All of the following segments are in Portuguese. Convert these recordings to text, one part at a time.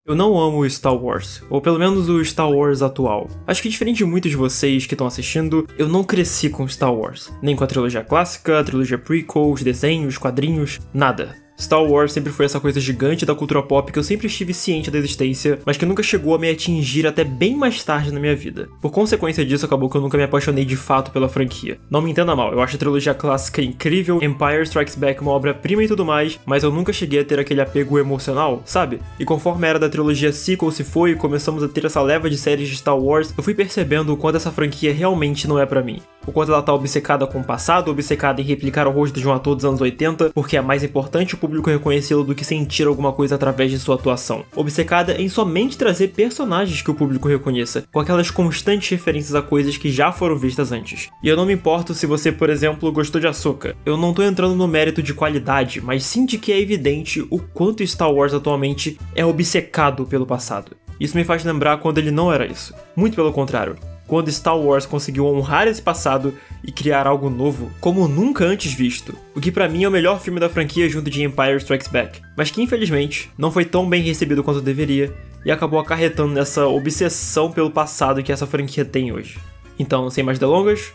Eu não amo o Star Wars, ou pelo menos o Star Wars atual. Acho que diferente de muitos de vocês que estão assistindo, eu não cresci com Star Wars. Nem com a trilogia clássica, a trilogia prequel, os desenhos, quadrinhos, nada. Star Wars sempre foi essa coisa gigante da cultura pop que eu sempre estive ciente da existência, mas que nunca chegou a me atingir até bem mais tarde na minha vida. Por consequência disso, acabou que eu nunca me apaixonei de fato pela franquia. Não me entenda mal, eu acho a trilogia clássica incrível, Empire Strikes Back uma obra-prima e tudo mais, mas eu nunca cheguei a ter aquele apego emocional, sabe? E conforme a era da trilogia sequel se foi e começamos a ter essa leva de séries de Star Wars, eu fui percebendo o quanto essa franquia realmente não é pra mim. O quanto ela tá obcecada com o passado, obcecada em replicar o rosto de um ator dos anos 80, porque é mais importante o público reconhecê-lo do que sentir alguma coisa através de sua atuação. Obcecada em somente trazer personagens que o público reconheça, com aquelas constantes referências a coisas que já foram vistas antes. E eu não me importo se você, por exemplo, gostou de Ahsoka. Eu não tô entrando no mérito de qualidade, mas sim de que é evidente o quanto Star Wars atualmente é obcecado pelo passado. Isso me faz lembrar quando ele não era isso. Muito pelo contrário. Quando Star Wars conseguiu honrar esse passado e criar algo novo, como nunca antes visto. O que pra mim é o melhor filme da franquia junto de Empire Strikes Back, mas que infelizmente não foi tão bem recebido quanto deveria e acabou acarretando nessa obsessão pelo passado que essa franquia tem hoje. Então, sem mais delongas,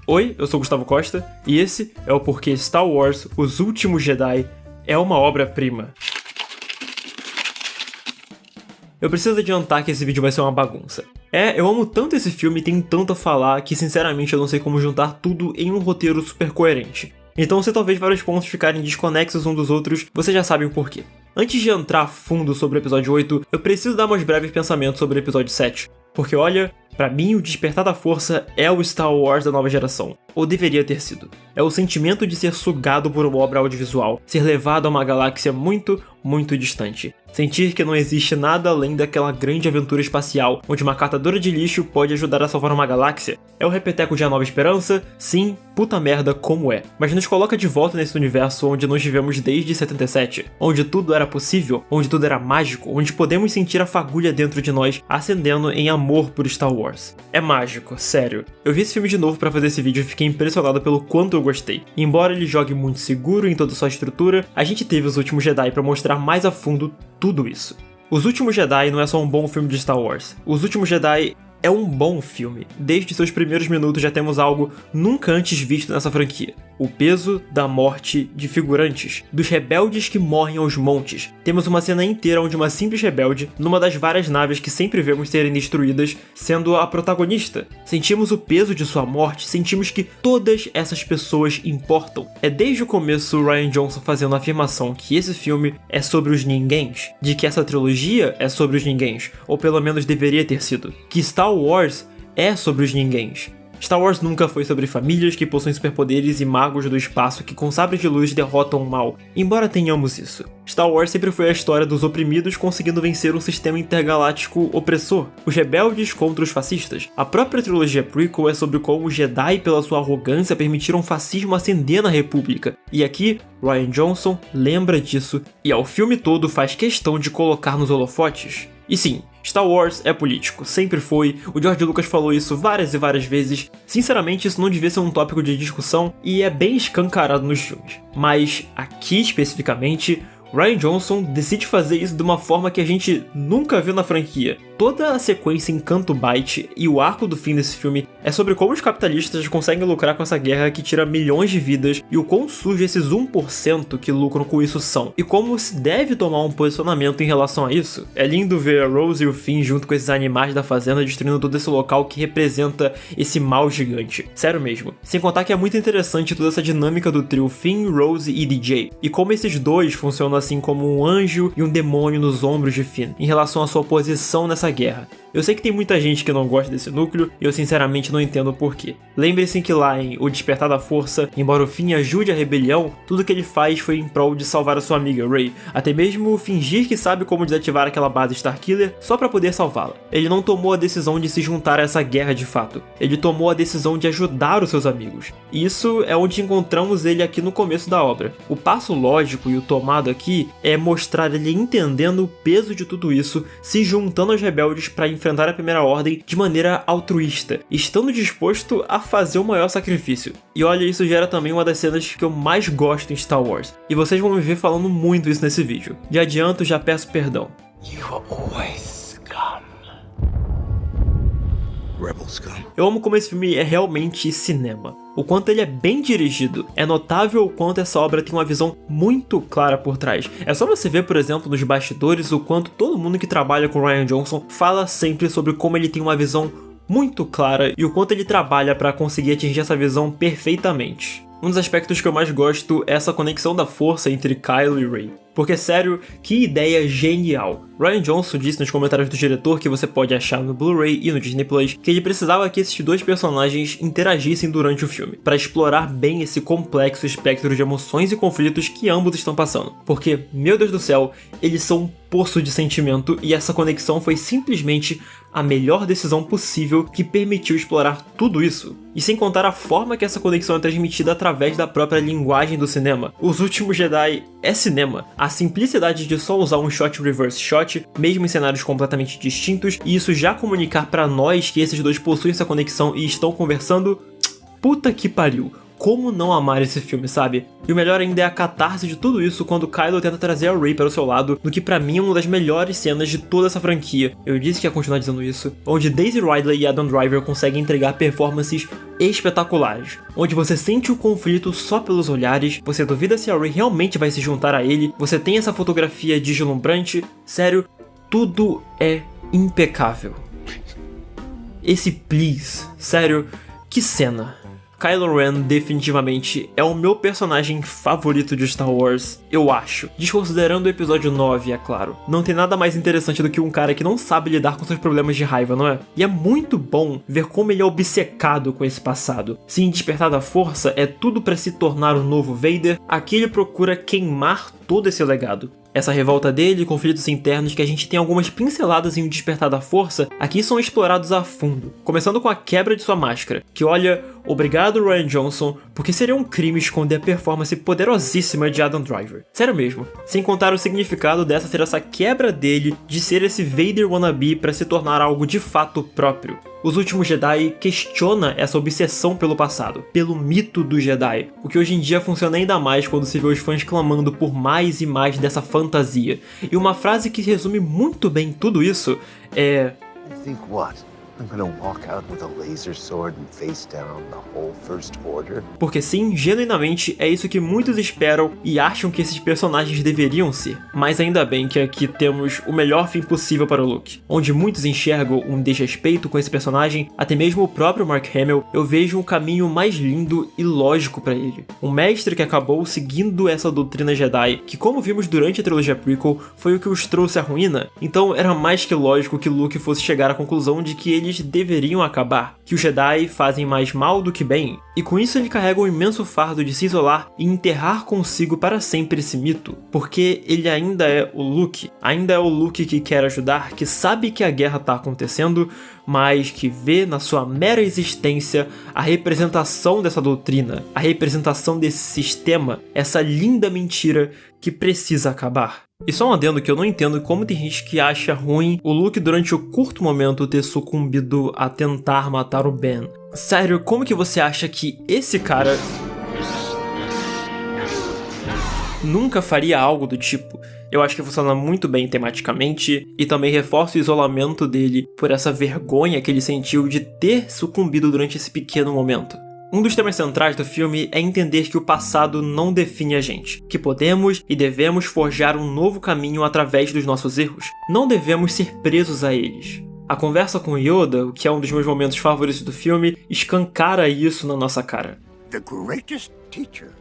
oi, eu sou Gustavo Costa e esse é o porquê Star Wars, Os Últimos Jedi, é uma obra-prima. Eu preciso adiantar que esse vídeo vai ser uma bagunça. Eu amo tanto esse filme e tenho tanto a falar que sinceramente eu não sei como juntar tudo em um roteiro super coerente. Então se talvez vários pontos ficarem desconexos uns dos outros, vocês já sabem o porquê. Antes de entrar a fundo sobre o episódio 8, eu preciso dar meus breves pensamentos sobre o episódio 7. Porque olha, pra mim o Despertar da Força é o Star Wars da nova geração. Ou deveria ter sido. É o sentimento de ser sugado por uma obra audiovisual, ser levado a uma galáxia muito, muito distante. Sentir que não existe nada além daquela grande aventura espacial, onde uma catadora de lixo pode ajudar a salvar uma galáxia. É o repeteco de A Nova Esperança? Sim, puta merda como é. Mas nos coloca de volta nesse universo onde nós vivemos desde 77, onde tudo era possível, onde tudo era mágico, onde podemos sentir a fagulha dentro de nós acendendo em amor por Star Wars. É mágico, sério. Eu vi esse filme de novo pra fazer esse vídeo e fiquei impressionado pelo quanto eu gostei. Embora ele jogue muito seguro em toda sua estrutura, a gente teve Os Últimos Jedi pra mostrar mais a fundo tudo isso. Os Últimos Jedi não é só um bom filme de Star Wars. Os Últimos Jedi é um bom filme. Desde seus primeiros minutos já temos algo nunca antes visto nessa franquia. O peso da morte de figurantes, dos rebeldes que morrem aos montes. Temos uma cena inteira onde uma simples rebelde, numa das várias naves que sempre vemos serem destruídas, sendo a protagonista. Sentimos o peso de sua morte, sentimos que todas essas pessoas importam. É desde o começo o Rian Johnson fazendo a afirmação que esse filme é sobre os ninguéms, de que essa trilogia é sobre os ninguéms, ou pelo menos deveria ter sido. Que Star Wars é sobre os ninguéms. Star Wars nunca foi sobre famílias que possuem superpoderes e magos do espaço que com sabres de luz derrotam o mal, embora tenhamos isso. Star Wars sempre foi a história dos oprimidos conseguindo vencer um sistema intergaláctico opressor, os rebeldes contra os fascistas. A própria trilogia prequel é sobre como os Jedi, pela sua arrogância, permitiram o fascismo ascender na República. E aqui, Rian Johnson lembra disso e ao filme todo faz questão de colocar nos holofotes. E sim, Star Wars é político, sempre foi, o George Lucas falou isso várias e várias vezes, sinceramente isso não devia ser um tópico de discussão e é bem escancarado nos filmes. Mas aqui especificamente, Rian Johnson decide fazer isso de uma forma que a gente nunca viu na franquia. Toda a sequência em Canto Bight e o arco do fim desse filme é sobre como os capitalistas conseguem lucrar com essa guerra que tira milhões de vidas e o quão sujo esses 1% que lucram com isso são. E como se deve tomar um posicionamento em relação a isso. É lindo ver a Rose e o Finn junto com esses animais da fazenda destruindo todo esse local que representa esse mal gigante. Sério mesmo. Sem contar que é muito interessante toda essa dinâmica do trio Finn, Rose e DJ. E como esses dois funcionam assim como um anjo e um demônio nos ombros de Finn, em relação à sua posição nessa guerra. Eu sei que tem muita gente que não gosta desse núcleo, e eu sinceramente não entendo o porquê. Lembre-se que lá em O Despertar da Força, embora o Finn ajude a rebelião, tudo que ele faz foi em prol de salvar a sua amiga Rey, até mesmo fingir que sabe como desativar aquela base Starkiller só pra poder salvá-la. Ele não tomou a decisão de se juntar a essa guerra de fato, ele tomou a decisão de ajudar os seus amigos. E isso é onde encontramos ele aqui no começo da obra. O passo lógico e o tomado aqui é mostrar ele entendendo o peso de tudo isso, se juntando aos rebeldes pra enfrentar a Primeira Ordem de maneira altruísta, estando disposto a fazer o maior sacrifício. E olha, isso gera também uma das cenas que eu mais gosto em Star Wars, e vocês vão me ver falando muito isso nesse vídeo. De adianto, já peço perdão. You were always scum. Rebel scum. Eu amo como esse filme é realmente cinema. O quanto ele é bem dirigido. É notável o quanto essa obra tem uma visão muito clara por trás. É só você ver, por exemplo, nos bastidores, o quanto todo mundo que trabalha com Rian Johnson fala sempre sobre como ele tem uma visão muito clara e o quanto ele trabalha para conseguir atingir essa visão perfeitamente. Um dos aspectos que eu mais gosto é essa conexão da força entre Kylo e Rey. Porque, sério, que ideia genial. Rian Johnson disse nos comentários do diretor, que você pode achar no Blu-ray e no Disney Plus, que ele precisava que esses dois personagens interagissem durante o filme, para explorar bem esse complexo espectro de emoções e conflitos que ambos estão passando. Porque, meu Deus do céu, eles são um poço de sentimento e essa conexão foi simplesmente a melhor decisão possível que permitiu explorar tudo isso. E sem contar a forma que essa conexão é transmitida através da própria linguagem do cinema. Os Últimos Jedi é cinema. A simplicidade de só usar um shot reverse shot, mesmo em cenários completamente distintos, e isso já comunicar pra nós que esses dois possuem essa conexão e estão conversando, puta que pariu. Como não amar esse filme, sabe? E o melhor ainda é a catarse de tudo isso quando Kylo tenta trazer a Rey para o seu lado, no que pra mim é uma das melhores cenas de toda essa franquia. Eu disse que ia continuar dizendo isso. Onde Daisy Ridley e Adam Driver conseguem entregar performances espetaculares. Onde você sente o conflito só pelos olhares, você duvida se a Rey realmente vai se juntar a ele, você tem essa fotografia deslumbrante. Sério, tudo é impecável. Esse please, sério, que cena. Kylo Ren definitivamente é o meu personagem favorito de Star Wars, eu acho. Desconsiderando o episódio 9, é claro. Não tem nada mais interessante do que um cara que não sabe lidar com seus problemas de raiva, não é? E é muito bom ver como ele é obcecado com esse passado. Se em Despertar da Força é tudo pra se tornar o novo Vader, aqui ele procura queimar todo esse legado. Essa revolta dele e conflitos internos que a gente tem algumas pinceladas em O Despertar da Força, aqui são explorados a fundo. Começando com a quebra de sua máscara, que olha, obrigado Rian Johnson, porque seria um crime esconder a performance poderosíssima de Adam Driver. Sério mesmo. Sem contar o significado dessa ser essa quebra dele de ser esse Vader wannabe para se tornar algo de fato próprio. Os Últimos Jedi questiona essa obsessão pelo passado, pelo mito do Jedi, o que hoje em dia funciona ainda mais quando se vê os fãs clamando por mais e mais dessa fantasia. E uma frase que resume muito bem tudo isso é... You think what? I'm gonna walk out with a laser sword and face down the whole First Order? Porque sim, genuinamente é isso que muitos esperam e acham que esses personagens deveriam ser. Mas ainda bem que aqui temos o melhor fim possível para o Luke. Onde muitos enxergam um desrespeito com esse personagem, até mesmo o próprio Mark Hamill, eu vejo um caminho mais lindo e lógico para ele. Um mestre que acabou seguindo essa doutrina Jedi, que como vimos durante a trilogia prequel, foi o que os trouxe à ruína. Então era mais que lógico que Luke fosse chegar à conclusão de que eles deveriam acabar, que os Jedi fazem mais mal do que bem, e com isso ele carrega um imenso fardo de se isolar e enterrar consigo para sempre esse mito, porque ele ainda é o Luke que quer ajudar, que sabe que a guerra tá acontecendo, mas que vê na sua mera existência a representação dessa doutrina, a representação desse sistema, essa linda mentira que precisa acabar. E só um adendo que eu não entendo como tem gente que acha ruim o Luke durante o curto momento ter sucumbido a tentar matar o Ben. Sério, como que você acha que esse cara nunca faria algo do tipo? Eu acho que funciona muito bem tematicamente e também reforça o isolamento dele por essa vergonha que ele sentiu de ter sucumbido durante esse pequeno momento. Um dos temas centrais do filme é entender que o passado não define a gente, que podemos e devemos forjar um novo caminho através dos nossos erros. Não devemos ser presos a eles. A conversa com Yoda, o que é um dos meus momentos favoritos do filme, escancara isso na nossa cara. The greatest teacher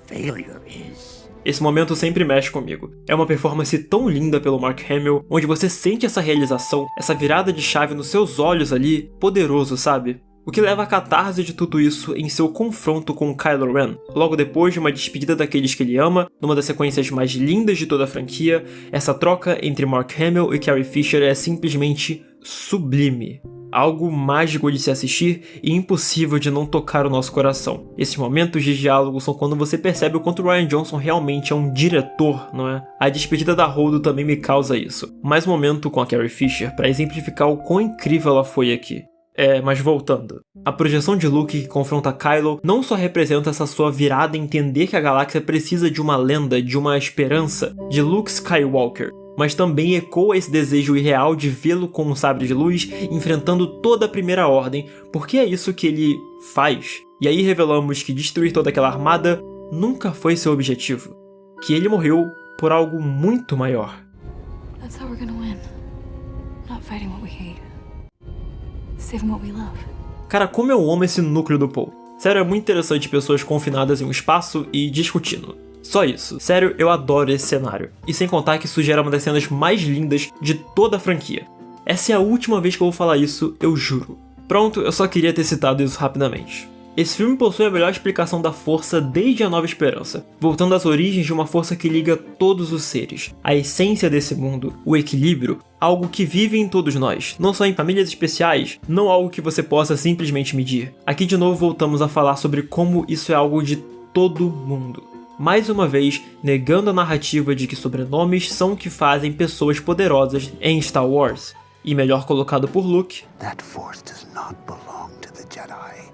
failure is. Esse momento sempre mexe comigo. É uma performance tão linda pelo Mark Hamill, onde você sente essa realização, essa virada de chave nos seus olhos ali, poderoso, sabe? O que leva a catarse de tudo isso em seu confronto com Kylo Ren. Logo depois de uma despedida daqueles que ele ama, numa das sequências mais lindas de toda a franquia, essa troca entre Mark Hamill e Carrie Fisher é simplesmente sublime. Algo mágico de se assistir e impossível de não tocar o nosso coração. Esses momentos de diálogo são quando você percebe o quanto Rian Johnson realmente é um diretor, não é? A despedida da Holdo também me causa isso. Mais um momento com a Carrie Fisher para exemplificar o quão incrível ela foi aqui. Mas voltando. A projeção de Luke que confronta Kylo não só representa essa sua virada em entender que a galáxia precisa de uma lenda, de uma esperança, de Luke Skywalker. mas também ecoa esse desejo irreal de vê-lo com um sabre de luz enfrentando toda a Primeira Ordem, porque é isso que ele faz. E aí revelamos que destruir toda aquela armada nunca foi seu objetivo, que ele morreu por algo muito maior. That's how we're gonna win. Not fighting what we hate. Saving what we love. Cara, como eu amo esse núcleo do Paul. Sério, é muito interessante pessoas confinadas em um espaço e discutindo. Só isso. Sério, eu adoro esse cenário. E sem contar que isso gera uma das cenas mais lindas de toda a franquia. Essa é a última vez que eu vou falar isso, eu juro. Pronto, eu só queria ter citado isso rapidamente. Esse filme possui a melhor explicação da força desde A Nova Esperança, voltando às origens de uma força que liga todos os seres, a essência desse mundo, o equilíbrio, algo que vive em todos nós, não só em famílias especiais, não algo que você possa simplesmente medir. Aqui de novo voltamos a falar sobre como isso é algo de todo mundo. Mais uma vez, negando a narrativa de que sobrenomes são o que fazem pessoas poderosas em Star Wars. E melhor colocado por Luke, That force does not belong to the Jedi.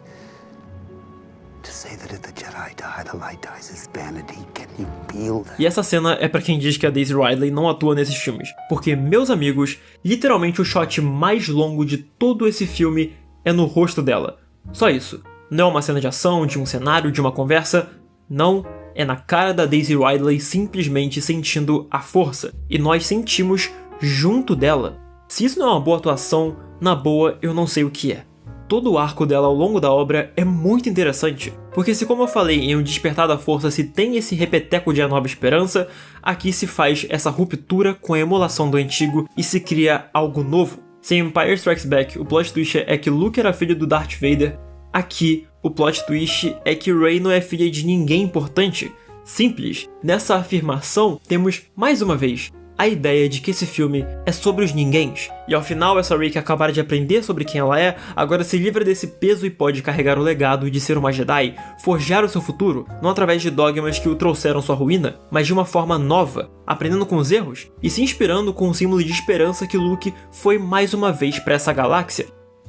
To say that if the Jedi die, the light dies is vanity. Can you feel that? E essa cena é pra quem diz que a Daisy Ridley não atua nesses filmes, porque, meus amigos, literalmente o shot mais longo de todo esse filme é no rosto dela. Só isso. Não é uma cena de ação, de um cenário, de uma conversa. Não, é na cara da Daisy Ridley simplesmente sentindo a força. E nós sentimos junto dela. Se isso não é uma boa atuação, na boa eu não sei o que é. Todo o arco dela ao longo da obra é muito interessante, porque se como eu falei em O Despertar da Força se tem esse repeteco de A Nova Esperança, aqui se faz essa ruptura com a emulação do antigo e se cria algo novo. Se em Empire Strikes Back o plot twist é que Luke era filho do Darth Vader, aqui o plot twist é que Rey não é filha de ninguém importante. Simples. Nessa afirmação temos, mais uma vez, a ideia de que esse filme é sobre os ninguéms. E ao final, essa Rey que acabara de aprender sobre quem ela é, agora se livra desse peso e pode carregar o legado de ser uma Jedi, forjar o seu futuro, não através de dogmas que o trouxeram sua ruína, mas de uma forma nova, aprendendo com os erros e se inspirando com o símbolo de esperança que Luke foi mais uma vez para essa galáxia.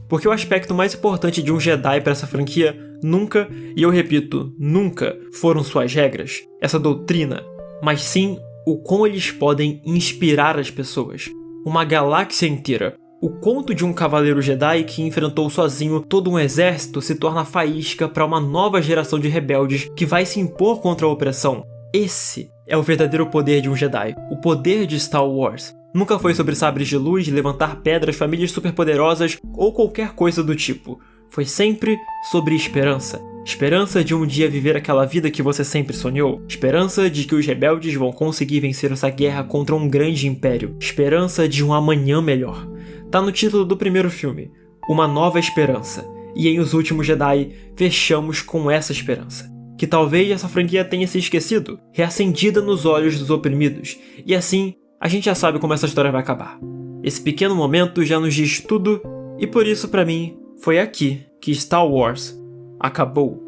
Porque o aspecto mais importante de um Jedi para essa franquia nunca, e eu repito, nunca foram suas regras, essa doutrina, mas sim o como eles podem inspirar as pessoas. Uma galáxia inteira. O conto de um cavaleiro Jedi que enfrentou sozinho todo um exército se torna faísca para uma nova geração de rebeldes que vai se impor contra a opressão. Esse é o verdadeiro poder de um Jedi, o poder de Star Wars. Nunca foi sobre sabres de luz, levantar pedras, famílias superpoderosas ou qualquer coisa do tipo. Foi sempre sobre esperança. Esperança de um dia viver aquela vida que você sempre sonhou. Esperança de que os rebeldes vão conseguir vencer essa guerra contra um grande império. Esperança de um amanhã melhor. Tá no título do primeiro filme. Uma nova esperança. E em Os Últimos Jedi, fechamos com essa esperança. Que talvez essa franquia tenha se esquecido, reacendida nos olhos dos oprimidos. E assim, a gente já sabe como essa história vai acabar. Esse pequeno momento já nos diz tudo, e por isso pra mim, foi aqui que Star Wars acabou.